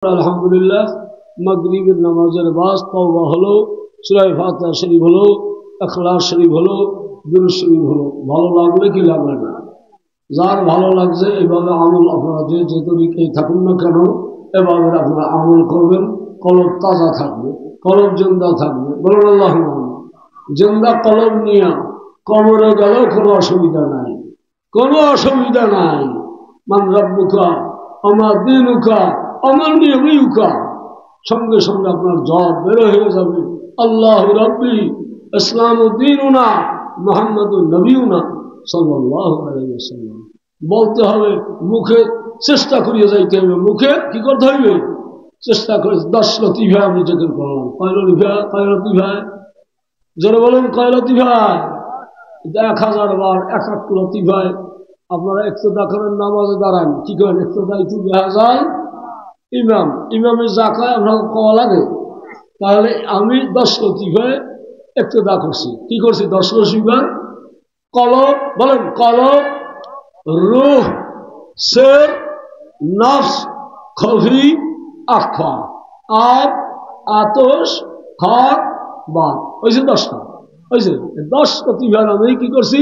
আলহামদুলিল্লাহ মাগরিবের নামাজের বাস তওবা হলো, সূরা ফাতিহা শরীফ হলো, ইখলাস শরীফ হলো, দুরূদ শরীফ হলো। ভালো লাগলে কি লাগবে না? যার ভালো লাগছে এইভাবে আমল আপনারা যে তরিকায় থাকুন না কেন, এভাবে আপনারা আমল করবেন। কলব তাজা থাকবে, কলব জিন্দা থাকবে। বলুন আল্লাহুম্মা আমিন। জিন্দা কলব নিয়ে কবরে গেলেও কোনো অসুবিধা নাই, কোনো অসুবিধা নাই। মান রাব্বুকা আমা দীনুকা আমার নিয়মিউকা, সঙ্গে সঙ্গে আপনার জব বেরো হয়ে যাবে। আল্লাহু রাব্বি ইসলামুদ্দিনুনা মুহাম্মাদুন নবিয়ুনা সাল্লাল্লাহু আলাইহি ওয়াসাল্লাম বলতে হবে। মুখে চেষ্টা করিয়ে যাইতে হবে, মুখে কি করতে হবে? চেষ্টা করে 10 লতিফা আমি জিকির করলাম। কয় লতিফা? যারা বলেন কয় লতিফায়? 1000 বার 1 লতিফায় আপনারা ইক্তেদা করেন, নামাজে দাঁড়ান। কি করেন? ইক্তেদাই তু বিহাজাল ইমামের জাকায় আপনাকে কওয়া লাগে। তাহলে আমি 10 লতিফায় ইক্তেদা করছি। কি করছি? 10 লতিফায় কলব, বলেন কলব, রূহ, সির, নফস, খফি, আখফা, আব, আতশ, হক, বাত। হয়েছে 10টা। হয়েছে 10 লতিফার আমি কি করছি?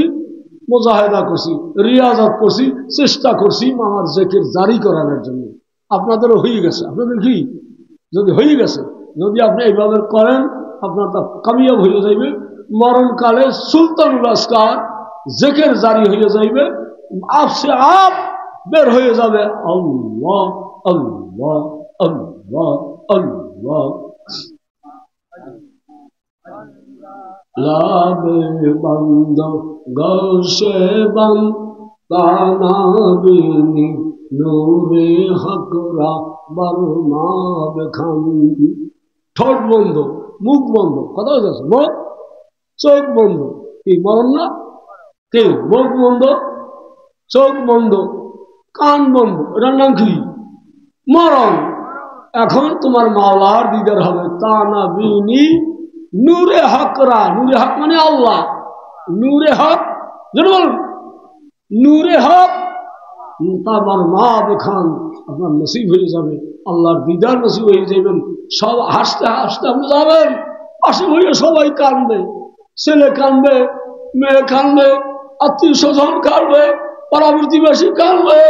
মুজাহেদা করছি, রিয়াজত করছি, চেষ্টা করছি আমার জিকির জারি করানোর জন্য। আপনাদেরও হয়ে গেছে। আপনাদের কি যদি হয়ে গেছে, যদি আপনি এইভাবে করেন আপনার তা কামিয়াব হয়ে যাইবে। মরণকালে সুলতানুল আসকার জিকির জারি হয়ে যাইবে, আপসে আপ বের হয়ে যাবে আল্লাহ আল্লাহ আল্লাহ আল্লাহ। লাবে বন্ধ গৌশে বন্ধ তানা বিনি নূরে হকরা বরমাব খান। ঠোঁট বন্ধ, মুখ বন্ধ, কথা হচ্ছে মুখ, চোখ বন্ধ। কি মরণ না? কি মুখ বন্ধ, চোখ বন্ধ, কান বন্ধ, এটার নাম কি? মরণ। এখন তোমার মাওলার দিদার হবে। তানা বিনি নূরে হকরা, নূরে হক মানে আল্লাহ, নূরে হক যেটা বলুন, নূরে হক তারপর মা খান আপনার নসিব হয়ে যাবে, আল্লাহর দিদার নসিব হয়ে যাবেন। সব হাসতে হাসতে আপনি যাবেন, পাশে হয়ে সবাই কাঁদবে, ছেলে কাঁদবে, মেয়ে কাঁদবে, আত্মীয় স্বজন কাঁদবে, পাড়া প্রতিবেশী কাঁদবে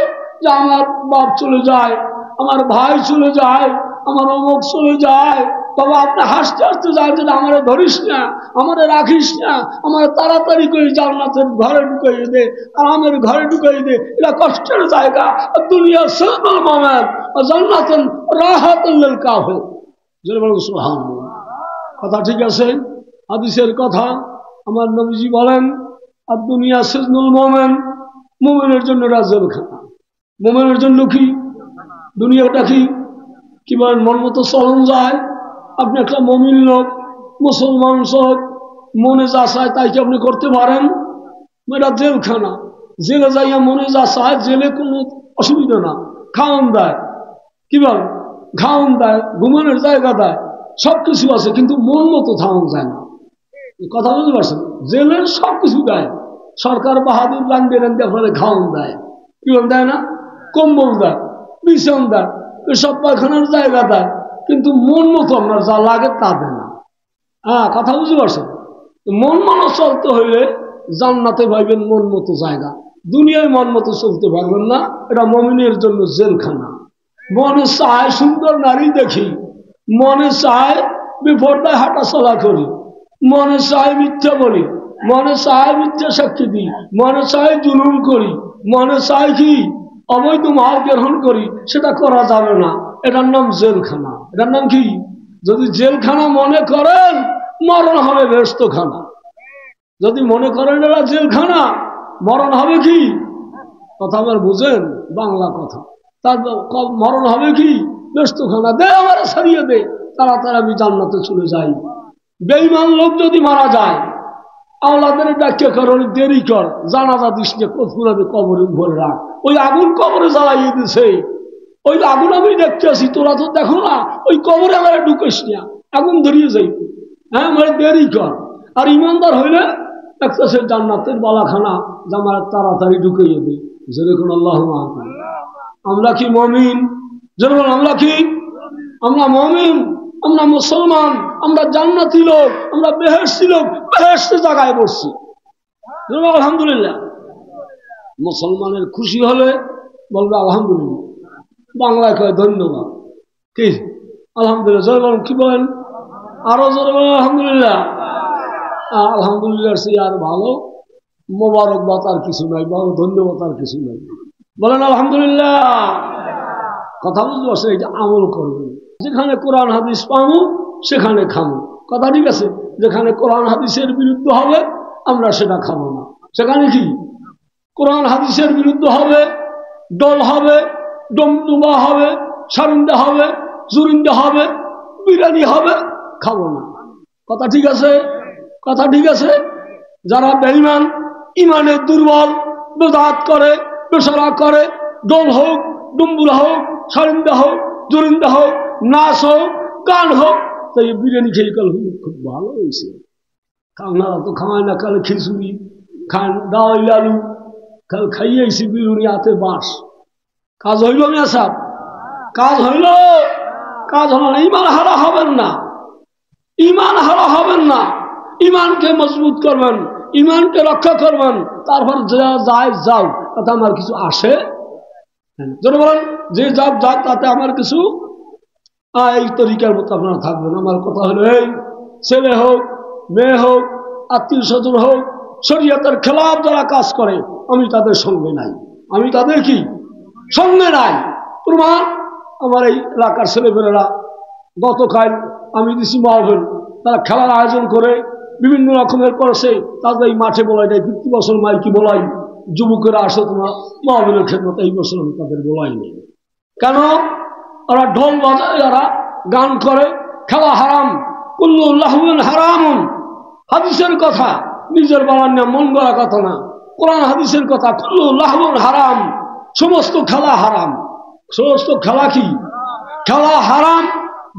যে আমার বাপ চলে যায়, আমার ভাই চলে যায়, আমার অমুক চলে যায়। বাবা আপনি হাসতে হাসতে যায় যে আমার ধরিস না, আমার রাখিস না, আমার তাড়াতাড়ি করে জান্নাতের ঘরে ঢুকাইয়ে দে, আর আমার ঘরে ঢুকাইয়ে দে। এটা কষ্টের জায়গা। দুনিয়া সরল মামের জান্নাতেন রাহাতুল কাফির। যারা বলেন সুবহানাল্লাহ। কথা ঠিক আছে? হাদিসের কথা আমার নবীজি বলেন, আর দুনিয়া সিজনুল মোমেন, মোমেনের জন্য রাজ্যের খানা। মোমেনের জন্য কি দুনিয়াটা কি? কি বলেন? মন মতো চলন যায়। আপনি একটা মমিন লোক, মুসলমান লোক, মনে যা চায় তাই কি আপনি করতে পারেন? এটা জেলখানা। জেলে যাইয়া মনে যা চায়, জেলে কোনো অসুবিধা না, খাওয়ান দেয়, কি বল খাওয়ান দেয়, ঘুমানোর জায়গা দেয়, সবকিছু আছে, কিন্তু মন মতো থামান যায় না। কথা বুঝতে পারছেন? জেলের সবকিছু দেয়, সরকার বাহাদুর রান্ধে রান্ধে আপনাদের খাওয়ান দেয়, কি বল দেয় না? কম্বল দেয়, বিছান দেয়, সব পায়খানার জায়গা দেয়, কিন্তু মন মতো আপনার যা লাগে তা দেয় না। হ্যাঁ, কথা বুঝতে পারছেন? মন মতো চলতে হইলে জান্নাতে পাইবেন মন মতো জায়গা, দুনিয়ায় মন মতো চলতে পারবেন না। এটা মুমিনের জন্য জেলখানা। মনে চায় সুন্দর নারী দেখি, মনে চায় বিপর্দায় হাঁটা চলা করি, মনে চায় মিথ্যা বলি, মনে চায় মিথ্যা সাক্ষী দিই, মনে চায় জুলুম করি, মনে চায় কি অবৈধ মাল গ্রহণ করি, সেটা করা যাবে না। এটার নাম জেলখানা। এটার নাম কি? যদি জেলখানা মনে করেন, মরণ হবে বেহেশতখানা। যদি মনে করেন এটা জেলখানা, মরণ হবে কি? কথা আমার বুঝেন? বাংলা কথা। তার মরণ হবে কি? বেহেশতখানা। দে আমার ছাড়িয়ে দে, তাড়াতাড়ি আমি জান্নাতে চলে যাই। বেঈমান লোক যদি মারা যায়, আওলাদের ব্যাখ্যা কর, দেরি কর, জানাজা দিস না, কবরে ভরে রাখ। ওই আগুন কবরে জ্বালাইয়ে দিছে, ওই আগুন আমি দেখতে আসি, তোরা তো দেখো না। ওই কবরে আমার ঢুকিস না, আগুন ধরিয়ে যাই। হ্যাঁ, আমার দেরি কর। আর ইমানদার হইলে একটা সে জান্নাতের বালাখানা জামার তাড়াতাড়ি ঢুকিয়ে দেয়। যেরকম আল্লাহ। আমরা কি মুমিন? যেমন আমরা কি আমরা মুমিন, আমরা মুসলমান, আমরা জান্নাতি লোক, আমরা বেহেশতি লোক, বেহেশতের জায়গায় বসছি। আলহামদুলিল্লাহ। মুসলমানের খুশি হলে বলবে আলহামদুলিল্লাহ, বাংলায় কয় ধন্যবাদ। কি আলহামদুলিল্লাহ জোরে বলেন, কি বলেন? আরো জোরে বলেন আলহামদুলিল্লাহ। আলহামদুলিল্লাহ সে আর ভালো মোবারকবাদ আর কিছু নাই, বড় ধন্যবাদ আর কিছু নাই। বলেন আলহামদুলিল্লাহ। কথা বুঝতে পারছেন? এটা আমল করবেন। যেখানে কোরআন হাদিস পাবো সেখানে খাবো, কথা ঠিক আছে? যেখানে কোরআন হাদিসের বিরুদ্ধে হবে আমরা সেটা খাবো না। সেখানে কি কোরআন হাদিসের বিরুদ্ধে হবে, দল হবে, ডমডুমা হবে, সারিন্দা হবে, জুরিন্দা হবে, বিরিয়ানি হবে, খাবো না। কথা ঠিক আছে? কথা ঠিক আছে? যারা বেঈমান, ইমানের দুর্বল, বেদাত করে, বেশরা করে, দল হোক, ডুম্বুরা হোক, সারিন্দা হোক, জুরিন্দা হোক, নাচ হোক, গান হোক, তাই বিরিয়ানি খেয়ে কাল খুব ভালো হয়েছে। খাওয়া তো খাওয়ায় না, কালে খিচুড়ি খান, ডাল আলু কাল খাইয়েছি, বিরিয়ানি হাতে বাস। কাজ হইল না সাহেব? কাজ হইল? কাজ হলো না। ইমান হারা হবেন না, ইমান হারা হবেন না। ইমানকে মজবুত করবেন, ইমানকে রক্ষা করবেন, তারপর যায় যাও, তাতে আমার কিছু আসে যেন বলেন যে যাক যাক, তাতে আমার কিছু এই তরিকার মতো আপনারা থাকবেন। আমার কথা হলো এই ছেলে হোক, মেয়ে হোক, আত্মীয় স্বজন হোক, শরীয়তের খেলাফ যারা কাজ করে আমি তাদের সঙ্গে নাই, আমি তাদের কি সঙ্গে নাই। প্রমাণ আমার এই এলাকার ছেলেমেয়েরা গতকাল আমি দিছি মাহফিল, তারা খেলার আয়োজন করে বিভিন্ন রকমের করেছে, তাদের এই মাঠে বলাই নাই। 50 বছর মাইকি বলাই, যুবকেরা আসে তোমার মাহফিলের খেদমত, এই বছর আমি তাদের বলাই নেই। কেন? ওরা ঢোল বাজায়, ওরা গান করে, খেলা হারাম, কুল্লু লাহউন হারামুন। হাদিসের কথা, নিজের বলার না, মন গড়া কথা না, কোরআন হাদিসের কথা। কুল্লু লাহউন হারাম, সমস্ত খেলা হারাম। সমস্ত খেলা কি? খেলা হারাম,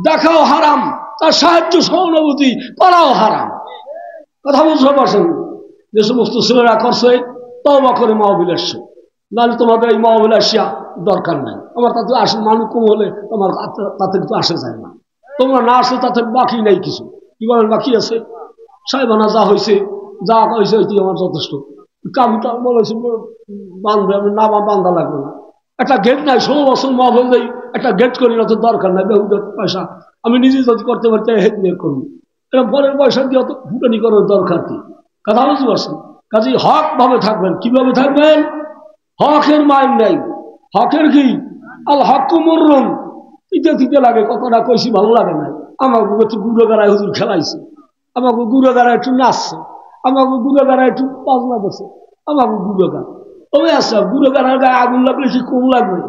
দেখাও হারাম, তার সাহায্য সহানুভূতি করাও হারাম। কথা বুঝতে পারছেন? যে সমস্ত ছেলেরা করছে তওবা করে মাহফিল আসছে, নাহলে তোমাদের এই মাহফিল আসিয়া দরকার নাই। আমার তাতে আসে মানুষ কম হলে তোমার তাতে কিন্তু আসে যায় না। তোমরা না আসলে তাতে বাকি নেই কিছু। কি বলেন? বাকি আছে সাহেবানা, যা হয়েছে যা হয়েছে ওইটি আমার যথেষ্ট। কামটা বলেছি বান্ধবে, আমি না বান্ধা লাগবে না। একটা গেট নাই, 16 বছর মাহফিল দেই, একটা গেট করি না, তো দরকার নাই। বেহুদের পয়সা আমি নিজে যদি করতে পারতে হেড নিয়ে করবো, এটা পরের পয়সা দিয়ে অত ফুটানি করার দরকার কি? কথা বুঝতে পারছেন? কাজেই হক ভাবে থাকবেন। কিভাবে থাকবেন? হকের মাইন নাই। হকের কি? আল হক মুররুন। তিতে তিতে লাগে, কথাটা কইছি ভালো লাগে না। আমাকে একটু গুড়ো গাড়ায় হুজুর খেলাইছে, আমাকে গুড়ো গাড়ায় একটু নাচছে, আমাকে গুড়ো গাড়ায় একটু পাজনা করছে, আমাকে গুড়ো গাড়া। আমি আসা গুড়ো গাড়ার গায়ে আগুন লাগলে কি কম লাগবে?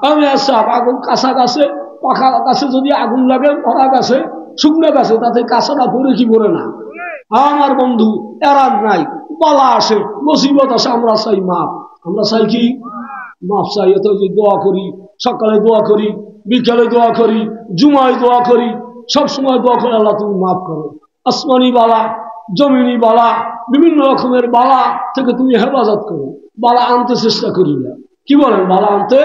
আমি আসা আগুন কাঁচা গাছে, পাখা গাছে যদি আগুন লাগে, ভরা গাছে, শুকনো গাছে, তাতে কাঁচাটা পরে কি পরে না? আমার বন্ধু এরান নাই, বালা আসে, মুসিবত আসে, আমরা চাই মাপ। আমরা চাই কি? মাপ চাই। এত যে দোয়া করি, সকালে দোয়া করি, বিকালে দোয়া করি, জুমায় দোয়া করি, সবসময় দোয়া করে আল্লাহ তুমি মাফ করো। আসমানি বালা, জমিনি বালা, বিভিন্ন রকমের বালা থেকে তুমি হেফাজত করো। বালা আনতে চেষ্টা করি না। কি বলেন? বালা আনতে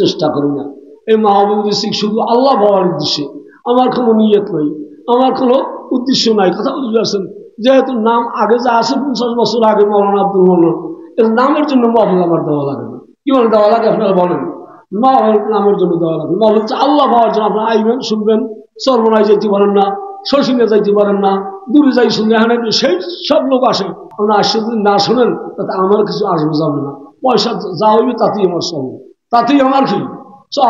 চেষ্টা করি না। এই মাহবুব শুধু আল্লাহ পাওয়ার উদ্দেশ্যে, আমার কোনো নিয়ত নাই, আমার কোনো উদ্দেশ্য নাই। কথা বুঝতে পারছেন? যেহেতু নাম আগে যা আছে, 50 বছর আগে মৌলানা আব্দুল মোল্লা, এর নামের জন্য মাহফিল আমার দেওয়া লাগে না। কি বলেন? দেওয়া লাগে? আপনারা বলেন। মাহফিল নামের জন্য দেওয়া লাগে। মাহফিল হচ্ছে আল্লাহ পাওয়ার জন্য। আপনারা আইবেন, শুনবেন, সর্বনায় যাইতে পারেন না, শশিনে যাইতে পারেন না, দূরে যাই শুনলে এখানে সেই সব লোক আসে। আপনারা আসে যদি না শোনেন, তাতে আমার কিছু আসবে যাবে না। পয়সা যা হইবে তাতেই আমার সব, তাতেই আমার কি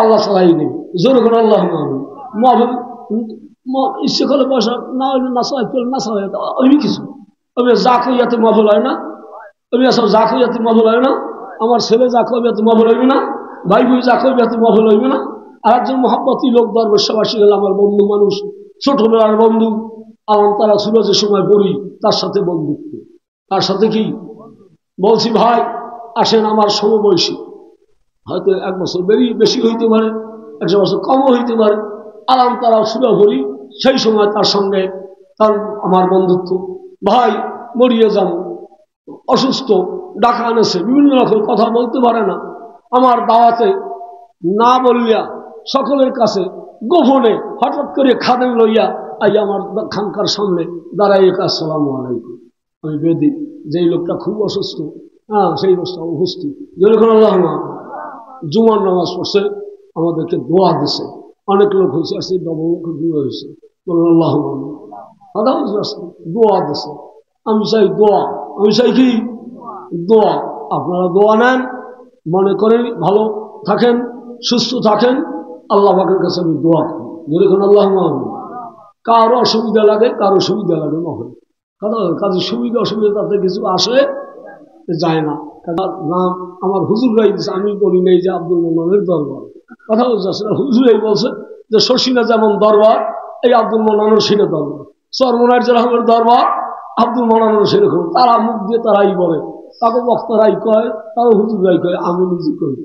আল্লাহ চালাই নেই। জোরে করে আল্লাহ মাহফিল ইচ্ছে করে পয়সা না হইলে না চালাই না চালাই ওই কিছু। আমি যা কই যাতে মাহফিল হয় না, আমি আসলে যা কই যাতে মাহফিল হয় না, আমার ছেলে যা কই যাতে মাহফিল হইবে না, ভাই ভাই যা কই যাতে মাহফিল হইবে না। আর একজন মহাব্বতী লোক দরবেশবাসী গেল, আমার বন্ধু মানুষ, ছোটবেলার বন্ধু, আমার তারা সুরজের সময় পড়ি, তার সাথে বন্ধুত্ব। তার সাথে কি বলছি, ভাই আসেন, আমার সমবয়সী, হয়তো 1 বছর বেশি হইতে পারে, 1 বছর কমও হইতে পারে। আলাম তারা সুরা ভরি, সেই সময় তার সঙ্গে তার আমার বন্ধুত্ব। ভাই মরিয়ে যান, অসুস্থ, ডাকা আনেছে, বিভিন্ন রকম কথা বলতে পারে না। আমার দাওয়াতে না বললিয়া সকলের কাছে গোপনে হঠাৎ করে খাদেম লইয়া আই আমার খানকার সামনে দাঁড়াই, আসসালামু আলাইকুম। আমি বেদি, যেই লোকটা খুব অসুস্থ, সেই লোকটা উপস্থিত। যখন আল্লাহ জুমার নামাজ পড়ছে, আমাদেরকে দোয়া দিছে। অনেক লোক হয়েছে, আসছে দোয়া হয়েছে, আল্লাহ দোয়া দিছে। আমি চাই দোয়া, আমি চাই কি দোয়া। আপনারা দোয়া নেন, মনে করেন ভালো থাকেন, সুস্থ থাকেন, আল্লাহ পাকের কাছে আমি দোয়া করি। যখন আল্লাহ কারো অসুবিধা লাগে, কারো সুবিধা লাগে না হয়, কাজে সুবিধা অসুবিধা তাতে কিছু আসে যায় না। নাম আমার হুজুররাই দিচ্ছে, আমি বলি নাই যে আব্দুল মোনানের দরবার। কথা বলছে হুজুরাই বলছে যে শশীনা যেমন দরবার, এই আব্দুল মোনানের সেটা দরবার, চরমনার যেরকমের দরবার আব্দুল মোনানের সেরকম। তারা মুখ দিয়ে তারাই বলে, তাকে বক্তারাই কয়, তারা হুজুররাই কয়, আমি নিজে করি।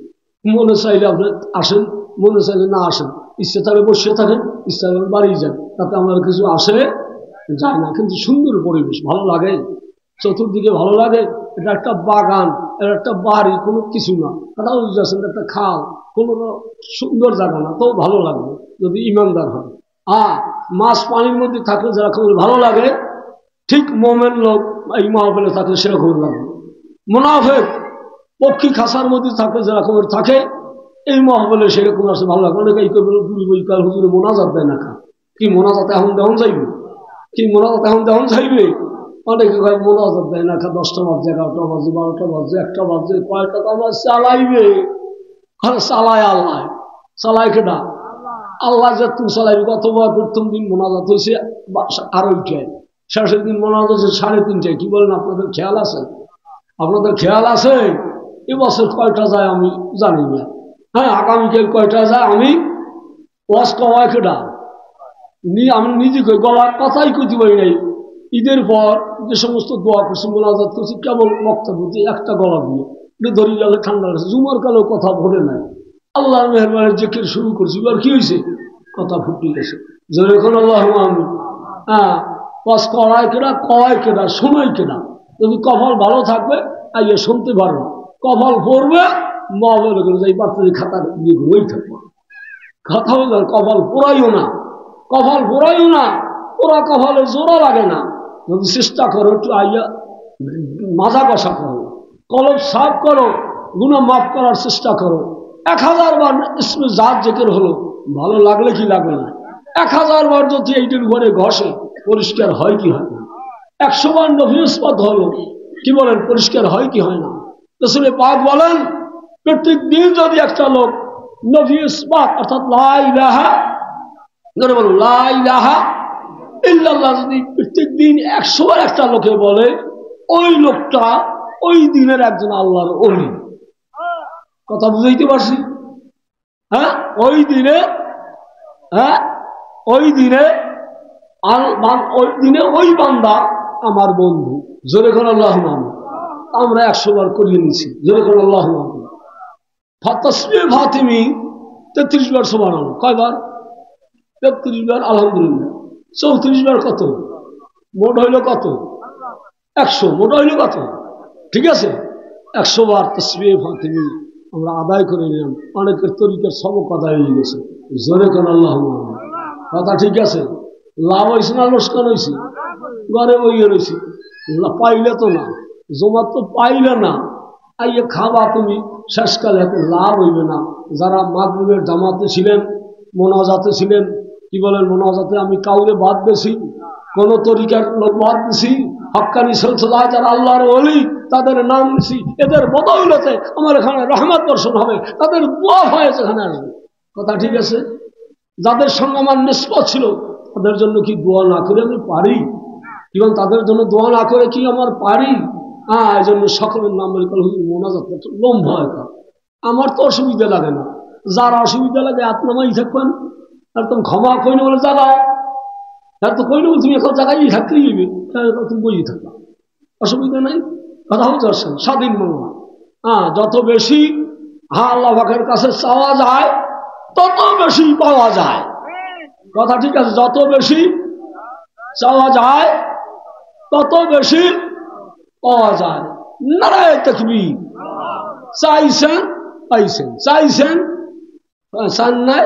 মনে চাইলে আপনি আসেন, মনে চাইলে না আসেন, ইচ্ছে তাহলে বসে থাকেন, ইচ্ছা তাহলে বাড়ি যান, তাতে আমার কিছু আসে যায় না। কিন্তু সুন্দর পরিবেশ, ভালো লাগে, চতুর্দিকে ভালো লাগে। এটা একটা বাগান, এটা একটা বাড়ি, কোনো কিছু না, একটা খাল, কোনো সুন্দর জায়গা না, তো ভালো লাগবে যদি ইমানদার হয়। মাছ পানির মধ্যে থাকলে যেরকম ভালো লাগে, ঠিক মোমেন লোক এই মাহফিলে থাকলে সেরকম লাগবে। মুনাফিক পক্ষী খাসার মধ্যে থাকলে যেরকম থাকে, এই মাহফিলে সেরকম আসে ভালো লাগে। অনেকে এই কাল হুজুরে মোনাজাত দেয় না, কি মোনাজাত এখন দেখন যাইবে, কি মোনাজাত এখন দেখন যাইবে। অনেকে কয় মোনাজাত দেয় না, 10টা বাজছে, 11টা বাজছে, 12টা বাজছে, 1টা বাজছে, কয়টা তো আমার চালাইবে। চালায় আল্লাহ, চালায় কেটা আল্লাহ, যে তুমি চালাইবে। কতবার প্রথম দিন মোনাজাত হয়েছে 2:30টায়, শেষের দিন মোনাজাত হচ্ছে 3:30টায়। কি বলেন, আপনাদের খেয়াল আছে? আপনাদের খেয়াল আছে? এবছর কয়টা যায় আমি জানি না। আগামীকাল কয়টা যায় আমি ওয়াজ কওয়ায় কেটা আমি নিজে কই, গলার কথাই কইতে পারি নাই। ঈদের পর যে সমস্ত দোয়া করছি, মোনাজাত করছি, কেবল বক্তব্য দিয়ে একটা গলা দিয়ে এটা ধরি গেলে ঠান্ডা লাগছে। জুমার কালেও কথা ভরে নাই, আল্লাহর মেহরবানির জিকির শুরু করছি, এবার কি হয়েছে, কথা ফুটে গেছে। যখন আল্লাহ ওয়াজ করায় কেনা, কওয়ায় কেনা, শোনাই কেনা। যদি কপাল ভালো থাকবে আইয়া শুনতে পারবে, কপাল পড়বে মহলে করে যাই বাচ্চাদের খাতা দিয়ে ঘুরেই থাকবে। কথা বলবে কপাল পোড়াইও না, কপাল পোড়াইও না, ওরা কপালে জোড়া লাগে না। যদি চেষ্টা করো একটু আইয়া মাজা কষা করো, কলব সাফ করো, গুনাহ মাফ করার চেষ্টা করো। 1000 বার ইসমে জাত জিকির হলো, ভালো লাগলে কি লাগবে না? 1000 বার যদি এইটির উপরে ঘষে, পরিষ্কার হয় কি হয় না? 100 বার নফি ইসবাত হলো, কি বলেন, পরিষ্কার হয় কি হয় না? রাসূল পাক বলেন, প্রত্যেক দিন যদি একটা লোক নফি ইসবাত অর্থাৎ লা ইলাহা ইল্লাল্লাহ যদি প্রত্যেক দিন 100 বার একটা লোকে বলে, ওই লোকটা ওই দিনের একজন আল্লাহর ওলি। কথা বুঝাইতে পারছি? ওই দিনে ওই দিনে ওই বান্দা আমার বন্ধু। জোরে করে আল্লাহ, আমরা 100 বার করিয়ে নিছি। জোরে করে আল্লাহ। তাসবিহ ফাতিমি 33 বার সুবহানাল্লাহ, কয়বার? 33 বার আলহামদুলিল্লাহ, 34 বার। কত মোট হইল? কত? 100। মোট হইল কত? ঠিক আছে, 100 বার তাসবিহ ফাতিমি আমরা আদায় করে নিলাম। অনেকের তরিকার সবক আদায় হয়ে গেছে। জোরে করে আল্লাহ। কথা ঠিক আছে? লাভ হয়েছে না লোকসান হয়েছে? ঘরে বইয়ে রয়েছি, পাইলে তো না, জমাত তো পাইলে না, আইয়ে খাবা তুমি, শেষকালে এত লাভ হইবে না। যারা মাগরিবের জামাতে ছিলেন, মোনাজাতে ছিলেন, কি বলেন, মোনাজাতে আমি কাউরে বাদ দিছি, কোন তরিকার লোক বাদ দিছি, হক্কানি সিলসিলা যারা আল্লাহর ওলি তাদের নাম দিছি, এদের বদৌলতে আমার এখানে রহমত বর্ষণ হবে, তাদের দোয়া হয়েছে এখানে আসবে। কথা ঠিক আছে? যাদের সঙ্গে আমার নিসবত ছিল, তাদের জন্য কি দোয়া না করে আমি পারি? এবং তাদের জন্য দোয়া না করে কি আমার পারি? এই জন্য সকলের নাম বলে মোনাজাত লম্বা হয়। আমার তো অসুবিধা লাগে না, যার অসুবিধা লাগে আত্মামাই থাকবেন, আর তুমি ক্ষমা কইনি বলে জাগাও, তার তো কইনি বলে তুমি এখন জায়গায় থাকতেই গেবে, তুমি বই থাকবা, অসুবিধা নাই। কথা হচ্ছে স্বাধীন মন। যত বেশি আল্লাহ পাকের কাছে চাওয়া যায়, তত বেশি পাওয়া যায়। কথা ঠিক আছে? যত বেশি চাওয়া যায়, তত বেশি পাওয়া যায়। নারায়ে তাকবীর। চাইছেন পাইছেন, চাইছেন চান নাই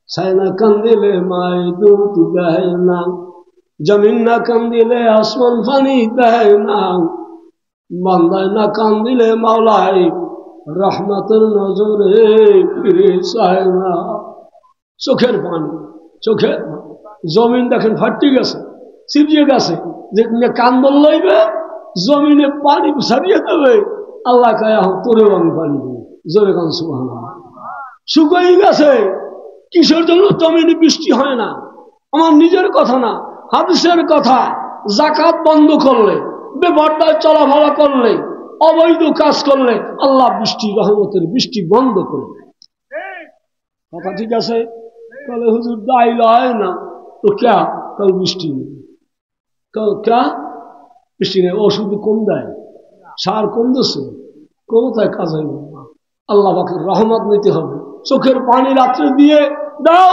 ছায় না কান্দিলে মায় দুধ দেয় না, জমিন না কান্দিলে আসমান পানি দেয় না, বান্দায় না কান্দিলে মাওলায় রহমতের নজরে ফিরে চায় না। চোখের পানি, চোখের জমিন দেখেন ফাটি গেছে, ছিপিয়ে গেছে, যেখানে কান্দন লইবে জমিনে পানি ছাড়িয়ে দেবে, আল্লাহ কয় তোরেও আমি পানি দেবো। জোরে কান সুবহানাল্লাহ। শুকিয়ে গেছে, কিসের জন্য জমিনে বৃষ্টি হয় না? আমার নিজের কথা না, হাদিসের কথা। যাকাত বন্ধ করলে, বেপরদায় চলাফেরা করলে, অবৈধ কাজ করলে আল্লাহ বৃষ্টি, রহমতের বৃষ্টি বন্ধ করবে। কথা ঠিক আছে? কলে হুজুর দায় লয় না তো ক্যা, কাল বৃষ্টি নেই, কাল ক্যা বৃষ্টি নেই। ওষুধ কম দেয়, সার কম দিচ্ছে, কোনোটাই কাজ হইল না। আল্লাহ পাকের রহমত নিতে হবে। চোখের পানি রাত্রে দিয়ে দাও,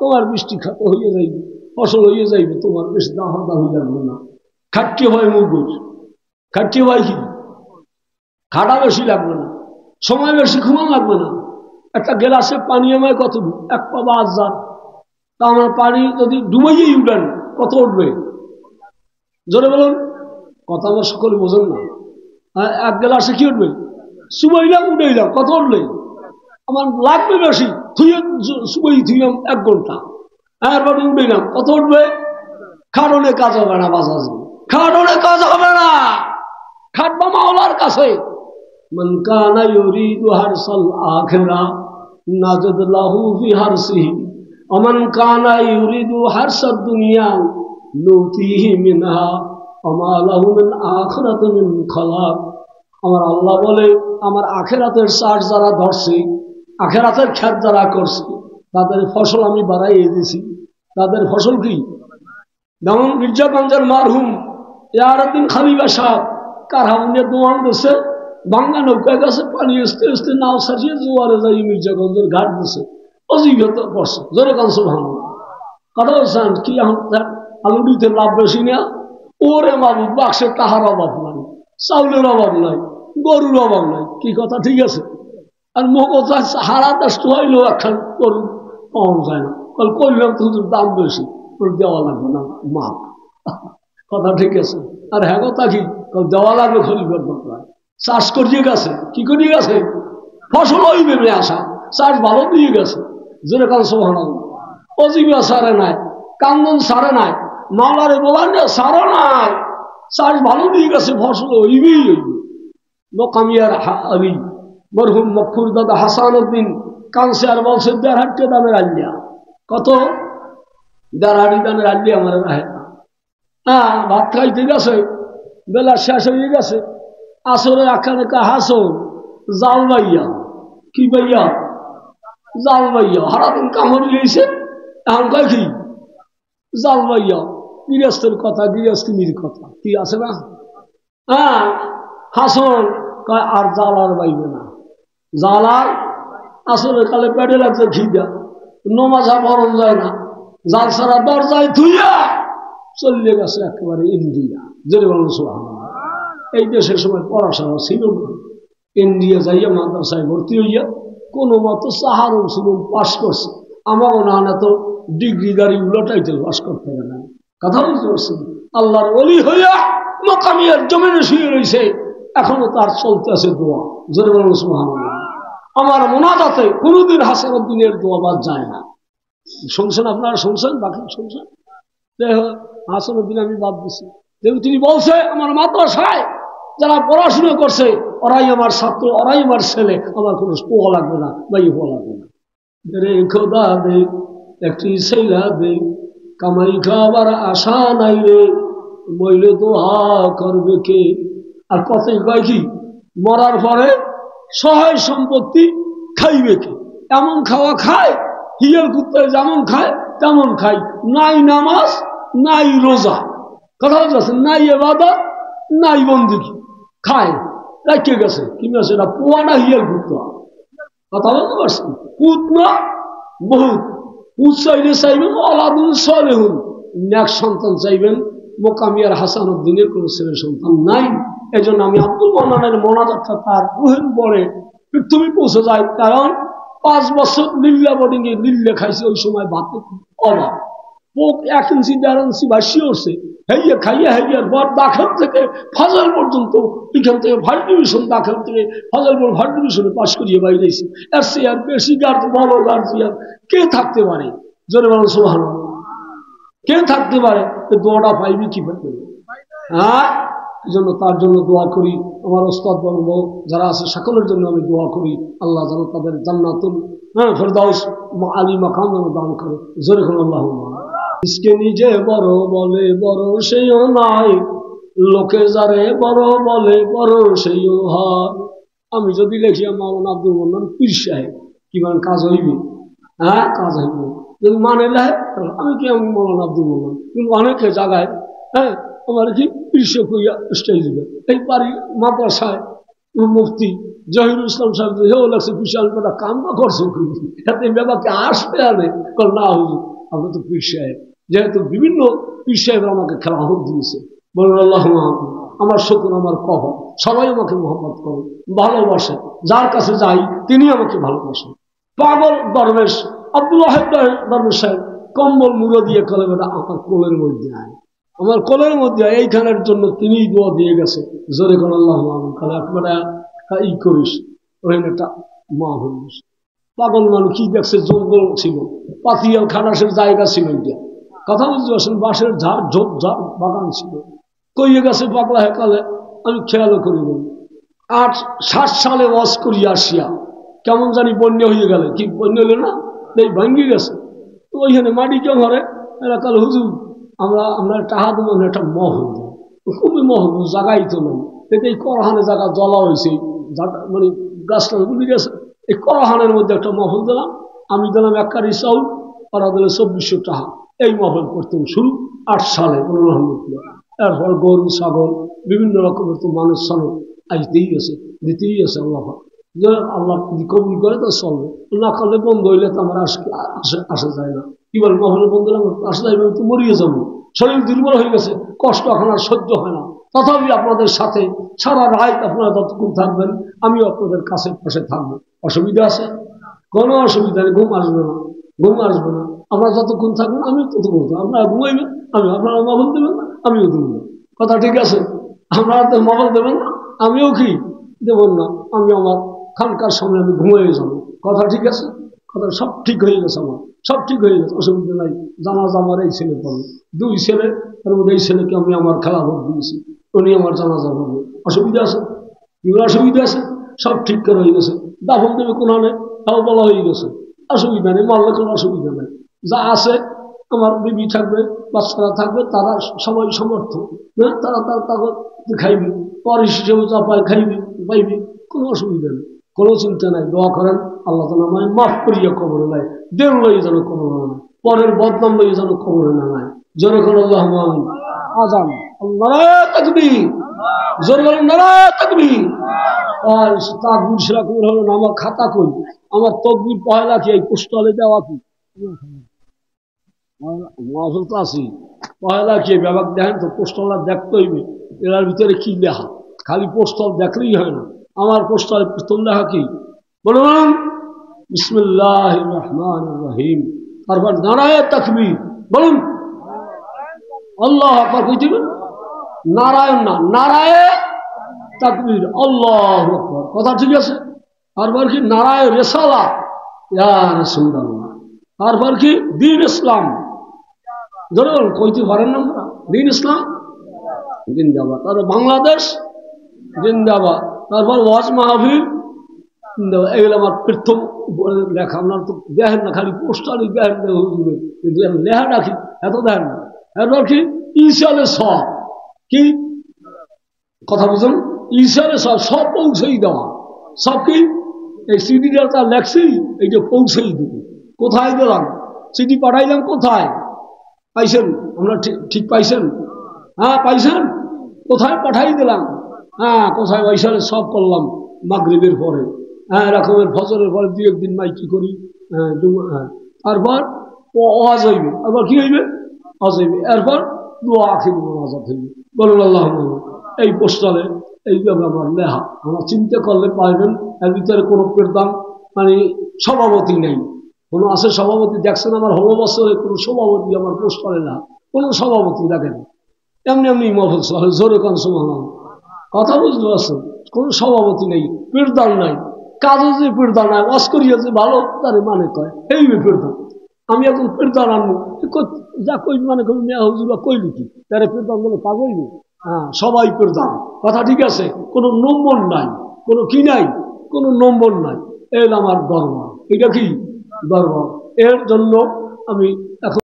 তোমার বৃষ্টি খাতে হয়ে যাইবে, ফসল হয়ে যাইবে, তোমার বেশি দাহা দাহি লাগবে না। খাটতে হয় মুগুর, খাটতে হয় কি, খাটা বেশি লাগবে না, সময় বেশি ঘুমান লাগবে না। একটা গ্লাসে পানি আমায় কত, এক পা বা আজার, তা আমার পানি যদি ডুবাইয়েই উঠেন কত উঠবে? জোরে বলুন, কথা আমার সকলে বোঝেন না। এক গ্লাসে কি উঠবে? সুবাইলাম উঠেই যাও, কত উঠবে? আমার লাগবে বেশি, থুয়ে সুবাই থুইলাম 1 ঘন্টা, এরপরে উঠেলাম, কত উঠবে? খাটনে কাজ হবে না, বাজাজ খাটনে কাজ হবে না, খাটবা মাওলার কাছে। মান কানা ইউরিদু হারসাল আখিরা নাজিদ লাহু ফি হারসিহি ওয়া মান কানা ইউরিদু হারসাদ দুনিয়া নুতিহি মিনহা ওয়া মা লাহু মিন আখিরাতি মিন খালাক। আমার আল্লাহ বলে, আমার আখেরাতের চাষ যারা ধরছে, আখেরাতের খ্যাত যারা করছে, তাদের ফসল আমি বাড়াইয়ে দিয়েছি। তাদের ফসল কি? যেমন মির্জাগঞ্জের মারহুম ইয়ারউদ্দিন খালিফা সাহেব কারহাউনে দোয়ান দিছে, বাংলা নৌকা গেছে, পানি আসতে আসতে নাও সাজিয়ে জোয়ারে যাই মির্জাগঞ্জের ঘাট দিছে, অজীবত পড়ছে। জোরে কান সুবহানাল্লাহ। কথা বলছেন কি? আলু দিতে লাভ বেশি না? ওরে মাবুদ, বাক্সের টাকার অভাব নাই, চাউলের অভাব নাই, গরুর অভাব নাই। কি কথা ঠিক আছে? আর মগজ হারা দেশ হইল একখান গরু পাওয়া যায় না, করলাম তো দাম বেশি, দেওয়া লাগবে না মাপ। কথা ঠিক আছে? আর হ্যাঁ কথা কি, দেওয়া লাগবে খলিফার দরকার। চাষ করিয়ে গেছে, কি করিয়ে গেছে? ফসল ওই ভেবে আসা, চাষ ভালো দিয়ে গেছে। জোরে কান সুবহানাল্লাহ। অজীবা সারে নাই, কান্দন সারে নাই, মাওলারে বলার না সারো নাই, চাষ ভালো দিয়ে গেছে, ফসল ওইবেই হইবে। মোকামিয়ার আলী মরহুম মকফুর দাদা হাসান উদ্দিন কানসে আর বলছে 1.5 দামের আলিয়া। কত? 1.5 দামের আলিয়া আমার রাহে না। হ্যাঁ, ভাত খাইতে গেছে, বেলা শেষ হয়ে গেছে, আসরে আখানে হাসন জাল বাইয়া, কি বাইয়া? জাল বাইয়া। হারাদিন কামড় লিয়েছে, এখন কয় কি? জাল বাইয়া। গৃহস্থের কথা, গৃহস্থিনীর কথা কি আছে না? হ্যাঁ, হাসন কয় আর জাল আর বাইবে না, জাল আর আসলে কালে পেটে লাগছে খিদা, নমাজা পড়ন যায় না, জাল ছাড়া দরজায় ধুইয়া চলে গেছে একেবারে ইন্ডিয়া। যেটা বলেন সুবহানাল্লাহ। এই দেশের সময় পড়াশোনা ছিল না, ইন্ডিয়া যাইয়া মাদ্রাসায় ভর্তি হইয়া কোনো মতো সাহারুল সুলুম পাশ করছে। আমারও না তো ডিগ্রিদারি উল্টাইতে পাশ করতে পারে না। কথা বুঝতে পারছি? আল্লাহর ওলি হইয়া মকামিয়ার জমিনে শুয়ে রয়েছে, এখনো তার চলতে আছে দোয়া। যেটা বলেন সুবহানাল্লাহ। আমার মোনাজাতে কোনোদিন হাসান উদ্দিনের দোয়া বাদ যায় না। শুনছেন আপনারা? শুনছেন? বাকি শুনছেন? হাসান উদ্দিন আমি বাদ দিছি, যেহেতু তিনি বলছে আমার মাদ্রাসায় যারা পড়াশোনা করছে ওরাই আমার ছাত্র, ওরাই আমার ছেলে, আমার কোনো পোয়া লাগবে না, ভাই পোয়া লাগবে না। রে খোদা দে একটি ছেলা দে, কামাই খাবার আশা নাই রে, মইলে দোহা করবে কে। আর কথাই কয় কি, মরার পরে সহায় সম্পত্তি খাইবে কে? এমন খাওয়া খায়, হিয়াল কুত্তায় যেমন খায় তেমন খাই, নাই নামাজ নাই রোজা, কথা বলছে, নাই ইবাদত নাই বন্দেগী, খায় রাখে গেছে। কিংবা সেটা পোয়া না হিয়াল কুত্তা, কথা বলতে পারছেন? কুত না বহুত কুত চাইলে চাইবেন আলাদুল সালেহুন, নেক সন্তান চাইবেন। মোকামিয়ার হাসান উদ্দিনের কোন ছেলে সন্তান নাই। এই জন্য আমি আব্দুল মান্নানের মোনাজাতটা তার রুহের পরে পৃথিবী পৌঁছে যায়, কারণ 5 বছর লিল্লা বোর্ডিং এ লিল্লে খাইছে, ওই সময় ভাত অভাব, পোক 1 ইঞ্চি 1.5 ইঞ্চি ভাসি উঠছে, হেইয়া খাইয়া হেইয়ার পর দাখিল থেকে ফাজল পর্যন্ত, এখান থেকে ফার্স্ট ডিভিশন, দাখিল থেকে ফাজল পর ফার্স্ট ডিভিশনে পাশ করিয়ে বাইরেছি। এর সে আর বেশি গার্ড, বড় গার্জিয়ান কে থাকতে পারে? জোরে বলেন সুবহানাল্লাহ। কে থাকতে পারে? দোয়াটা পাইবি কি পাইবে? হ্যাঁ, এই জন্য তার জন্য দোয়া করি। আমার ওস্তাদ বর্গ যারা আছে সকলের জন্য আমি দোয়া করি, আল্লাহ যেন তাদের জান্নাতুল ফেরদাউস আলী মাকাম যেন দান করে। জোরে কোন আল্লাহুম্মা। ইসকে নিজে বড় বলে বড় সেইও নাই, লোকে যারে বড় বলে বড় সেইও হয়। আমি যদি লিখি মাওলানা আব্দুল মান্নান পীর সাহেব, কি মানে কাজ হইবে? হ্যাঁ, কাজ হইবে। যদি মানে লেখ আমি কি আমি মাওলানা আব্দুল মান্নান, কিন্তু অনেকে জায়গায় হ্যাঁ আমার কি পীরশে কইয়া স্টেজ দিবে। এই পারি মাদ্রাসায় মুফতি জহিরুল ইসলাম সাহেব হেও লাগছে বিশাল বেটা কামনা করছো, এতে ব্যাপারকে আসবে আনে না হুজুর আমরা তো পীর সাহেব, যেহেতু বিভিন্ন পীর সাহেব আমাকে খেলাফত দিয়েছে। বলুন আল্লাহ, আমার শুকর, আমার কবর, সবাই আমাকে মোহাম্মত করে, ভালোবাসে। যার কাছে যাই তিনি আমাকে ভালোবাসেন। পাগল দরবেশ আব্দুল ওয়াহেদ দরবেশ সাহেব কম্বল মুড়ো দিয়ে কলে বেটা আমার কোলের মধ্যে আয়, আমার কোলের মধ্যে এইখানের জন্য তিনি দোয়া দিয়ে গেছে। জোরে কোন আল্লাহ একবারে ই করিস, ওই একটা মা হইস। পাগল মানুষ কি দেখছে? জঙ্গল ছিল, পাতিয়াল খাটাসের জায়গা ছিল, এটা কথা বুঝতে পারছেন, বাঁশের ঝাড় ঝোপ ঝাড় বাগান ছিল। কইয়ে গেছে পাগলা হেকালে, আমি খেয়ালও করি নি। 60 সালে ওয়াজ করিয়া আসিয়া কেমন জানি বন্যা হয়ে গেলে, কি বন্যা হইল না, এই ভাঙ্গি গেছে। তো ওইখানে মাটি কেউ ঘরে এরা কাল হুজুর আমরা টাহা দেবো, একটা মহল, খুবই মহল, জায়গাই তো নেই। এতে এই করহানে জায়গা জ্বলা হয়েছে, মানে গাছটা গুলি গেছে। এই করহানের মধ্যে একটা মহল দিলাম, আমি দিলাম 1 কারি চাউল, ওরা দিল 2400 টাকা। এই মহল করতাম শুরু 8 সালে। এরপর গরু ছাগল বিভিন্ন রকমের তো মানুষ সনদ আসতেই আছে, দিতেই আছে। আল্লাহ আল্লাহ যদি কবুল করে তো চলবে, না করলে বন্ধ হইলে তো আমার আসা যায় না। কি বল, মহলে বন্ধ হলে আসা যাইবে, তো মরিয়ে যাবো, শরীর দুর্বল হয়ে গেছে, কষ্ট এখন আর সহ্য হয় না। তথাপি আপনাদের সাথে সারা রাত আপনারা যতক্ষণ থাকবেন আমিও আপনাদের কাছে পাশে থাকবো। অসুবিধা আছে? কোনো অসুবিধা নেই, ঘুম আসবে না, ঘুম আসবে না। আপনারা যতক্ষণ থাকবেন আমি ততক্ষণ, আপনারা ঘুমাইবেন, আপনারা মহল দেবেন না, আমিও দেব না। কথা ঠিক আছে? আপনারা তো মহল দেবেন না, আমিও কি দেবেন না, আমি আমার খানকার সময় আমি ঘুমিয়ে যাবো। কথা ঠিক আছে? কথা সব ঠিক হয়ে গেছে, আমার সব ঠিক হয়ে গেছে, অসুবিধা নাই। জানাজা আমার এই ছেলে পড়বে, 2 ছেলে, তার মধ্যে এই ছেলেকে আমি আমার খেলাফত দিয়েছি, উনি আমার জানাজা পড়বে। অসুবিধা আছে? এগুলো অসুবিধা আছে? সব ঠিক করে হয়ে গেছে। দাফন দেবে কোনখানে, তাও বলা হয়ে গেছে, অসুবিধা নেই, মারলে কোনো অসুবিধা নেই। যা আছে আমার বিবি থাকবে, বাচ্চারা থাকবে, তারা সবাই সমর্থ, হ্যাঁ, তারা তাকে খাইবে, পর হিসেবে যা পায় খাইবে, পাইবে, কোনো অসুবিধা নেই, কোনো চিন্তা নাই। দোয়া করেন আল্লাহ যেন আমায় মাফ করিয়া কবরে নাই, দেব লইয়ে যেন কবরে নাই, পরের বদনাম লইয়ে যেন কবরে না নাই। জোরে কোন আল্লাহ আজান, নারায়ে তাকবীর, জোরে বলেন নারায়ে তাকবীর। আর তাকবীর সেরকম হলো না। আমার খাতা কই, আমার তকবীর পয়লা কি এই পোস্টালে দেওয়া কি মাহফিল তো আছি, পয়লা কি ব্যাপার দেখেন তো, পোস্টালটা দেখতে হইবে এর ভিতরে কি লেখা। খালি পোস্টাল দেখলেই হয় না, আমার পোস্টালে প্রথম লেখা কি বলুন? বিসমিল্লাহির রহমানির রহিম। তারপর নারায়ে তাকবীর বলুন, আল্লাহু আকবার কই দিবেন, নারায়ণ না, নারায়ে তাকবীর, আল্লাহু আকবার। কথা ঠিক আছে? তারপর কি নারায়ে রিসালাত, ইয়া রাসূলুল্লাহ। তারপর কি দ্বীন ইসলাম, ধরুন কইতে পারেন না আমরা, দ্বীন ইসলাম জিন্দাবাদ। তারপর বাংলাদেশ জিন্দাবাদ। তারপর ওয়াজ মাহফিল জিন্দাবাদ। এগুলো আমার প্রথম লেখা। আপনার তো দেখেন না, খালি পোস্টারই দেখেন, কিন্তু লেখা রাখি এত দেখেন না। এরপর কি ইসালে সব, কি কথা বুঝুন, ইসালে সব, সব পৌঁছেই দেওয়া, সব কি এই সিডিটা তার লেখছি, এইটা পৌঁছেই দেবো। কোথায় দিলাম সিডি, পাঠাইলাম কোথায়, পাইছেন? আমরা ঠিক পাইছেন? হ্যাঁ পাইছেন? কোথায় পাঠাই দিলাম? হ্যাঁ কোথায়? ওইসালে সব করলাম মাগরিবের পরে, হ্যাঁ এরকমের ফজরের পরে 2-1 দিন মাইকি করি, হ্যাঁ তারপর ওয়াজ হইবে, আবার কি হইবে? ওয়াজ হইবে। এরপর দোয়া আখির মোনাজাত হইবে। বলুন আল্লাহুম্মা। এই পোস্টালে এইভাবে আমার লেখা, আমার চিন্তা করলে পাইবেন। এর ভিতরে কোনো পেরদান মানে সভাপতি নেই। কোনো আছে সভাপতি দেখছেন আমার হলো বছরে কোনো সভাপতি আমার পোস্ট করে না, কোনো সভাপতি দেখেন, এমনি এমনি মহফিল চলে, জোরে কান সুবহানাল্লাহ। কথা বুঝতে পারছেন? কোনো সভাপতি নেই, পীরদান নাই, কাজে যে পীরদান নাই, ওয়াজ করিয়া যে ভালো তার মানে কয় এই পীরদান। আমি এখন পীরদান আনবো, যা কই মানে কই মেয়া হুজুরা কইলি কি তারে পীরদান বলে কাজ হইবে? হ্যাঁ, সবাই পীরদান, কথা ঠিক আছে, কোনো নম্বর নাই, কোনো কি নাই, কোনো নম্বর নাই। এই আমার দরবার, এটা কি দরবার। এর জন্য আমি এখন